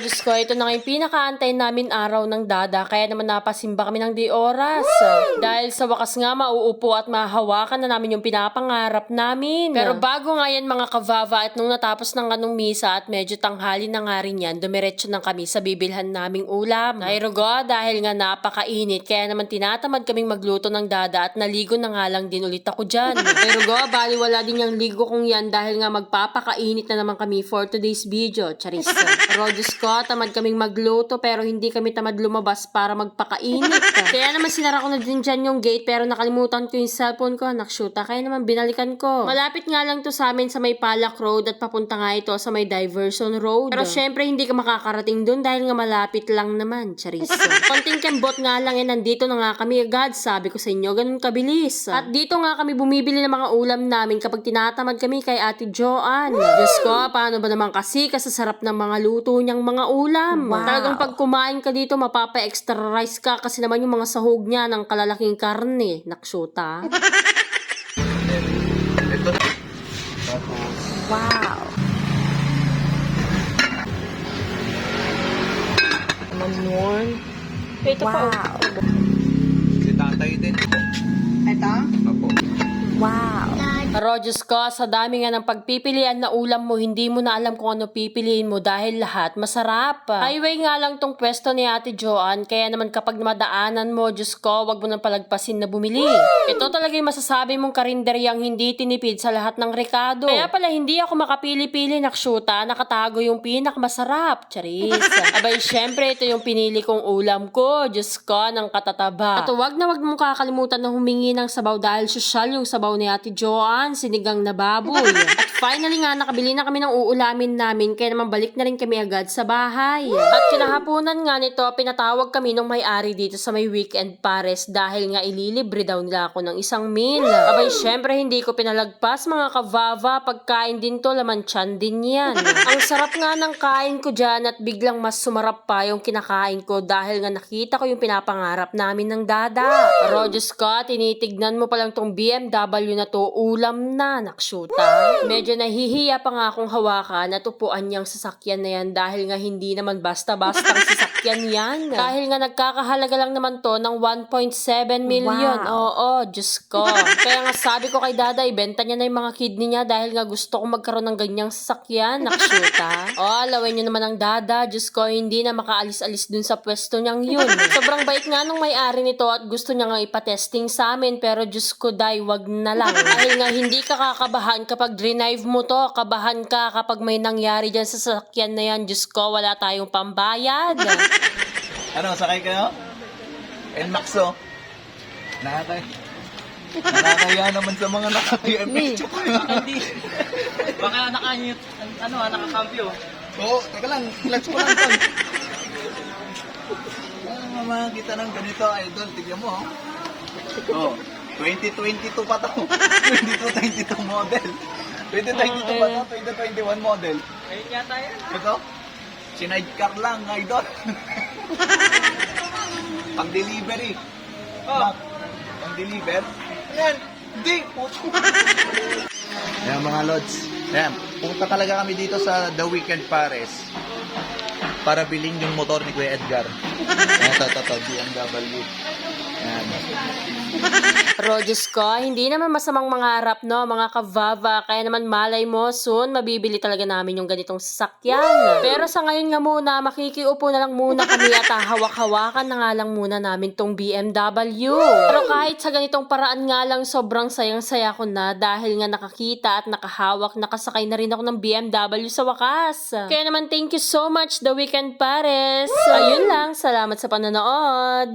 Diyos ko, ito na nga yung pinakaantay namin araw ng dada, kaya naman napasimba kami ng di oras. Dahil sa wakas nga mauupo at mahahawakan na namin yung pinapangarap namin. Pero bago nga yan mga kavava, at nung natapos ng anong misa at medyo tanghali na nga rin yan, dumiretso na kami sa bibilhan naming ulam. Nairugo dahil nga napakainit, kaya naman tinatamad kaming magluto ng dada at naligo na nga lang din ulit ako dyan. Nairugo, bali wala din yung ligo kong yan dahil nga magpapakainit na naman kami for today's video. Charis. Pero Diyos ko, tamad kaming magluto pero hindi kami tamad lumabas para magpakainit. Kaya naman sinara ko na din dyan yung gate pero nakalimutan ko yung cellphone ko, nakshuta. Kaya naman binalikan ko. Malapit nga lang to sa amin sa may Palak Road at papunta nga ito sa may Diversion Road. Pero syempre hindi ka makakarating dun dahil nga malapit lang naman. Charis. Konting kembot nga lang nandito na nga kami agad. Sabi ko sa inyo, ganun kabilis. At dito nga kami bumibili ng mga ulam namin kapag tinatamad kami kay Ate Joanne. Diyos ko, paano ba naman kasi kasasarap ng mga luto niyang mga ulam. Wow. Talagang pag kumain ka dito, mapapa-extra rice ka kasi naman yung mga sahog niya ng kalalaking karne. Naksyuta. Ito na. Tapos, Wow. Naman. Ito wow. Pa. si tatay din. Ito? Apo. Wow. Pero Diyos ko, sa dami nga ng pagpipilian na ulam mo, hindi mo na alam kung ano pipiliin mo dahil lahat masarap. Highway nga lang tong pwesto ni Ate Joanne, kaya naman kapag madaanan mo, Diyos ko, wag mo nang palagpasin na bumili. Ito talaga yung masasabi mong karinderyang hindi tinipid sa lahat ng rekado. Kaya pala hindi ako makapili-pili nakshuta, nakatago yung pinakamasarap. Charis. Abay, syempre, ito yung pinili kong ulam ko. Diyos ko, ng katataba. At wag na wag mong kakalimutan na humingi ng sabaw dahil sosyal yung sabaw ni Ate Joanne. Sinigang na baboy. At finally nga, nakabili na kami ng uulamin namin kaya naman balik na rin kami agad sa bahay. At kinahaponan nga nito, pinatawag kami nung may-ari dito sa may Weekend Pares dahil nga ililibre daw nila ako ng isang meal. Abay, syempre hindi ko pinalagpas mga kavava, pagkain din to, laman tiyan din yan. Ang sarap nga ng kain ko dyan at biglang mas sumarap pa yung kinakain ko dahil nga nakita ko yung pinapangarap namin ng dada. Pero Diyos ko, tinitignan mo palang tong BMW na to, ulam na, nakshuta. Medyo nahihiya pa nga akong hawakan at upuan niyang sasakyan na yan dahil nga hindi naman basta-bastang sasakyan yan. Dahil nga nagkakahalaga lang naman to ng 1.7 million. Wow. Oo, Diyos ko. Kaya nga sabi ko kay dada, ibenta niya na yung mga kidney niya dahil nga gusto kong magkaroon ng ganyang sasakyan, nakshuta. Alawin niyo naman ang dada, Diyos ko, hindi na makaalis-alis dun sa pwesto niyang yun. Sobrang bait nga nung may-ari nito at gusto niya nga ipatesting sa amin pero Diyos ko, day, wag na lang. Dahil nga hindi ka kakabahan kapag drive mo to, kabahan ka kapag may nangyari dyan sa sasakyan na yan. Diyos ko, wala tayong pambayad. Ano, sakay kayo? NMAX oh. Nakakaya naman sa mga naka-PMH. Hindi. Baka nakakampyo. Oo, teka lang, clutch ko lang tol. Ano makakita ng ganito, idol, tignan mo oh. 2022 pa to. 22 model. 2022 pa to, 2021 model. Ayun yata yan. Ito, sinidecar lang, idol. Pang-delivery. Oh. Pang-deliver? Ayan, hindi. Ayan mga lods. Ayan, punta talaga kami dito sa The Weekend Pares para bilhin yung motor ni Kuya Edgar. Ayan, ito, BMW. Ayan. Pero Diyos ko, hindi naman masamang mangarap, no, mga kavava. Kaya naman malay mo, soon mabibili talaga namin yung ganitong sasakyan. Pero sa ngayon nga muna, makikiupo na lang muna kami at hawak-hawakan na nga lang muna namin tong BMW. Pero kahit sa ganitong paraan nga lang, sobrang sayang-saya ko na dahil nga nakakita at nakahawak, nakasakay na rin ako ng BMW sa wakas. Kaya naman thank you so much, The Weekend Pares. Ayun lang, salamat sa panonood.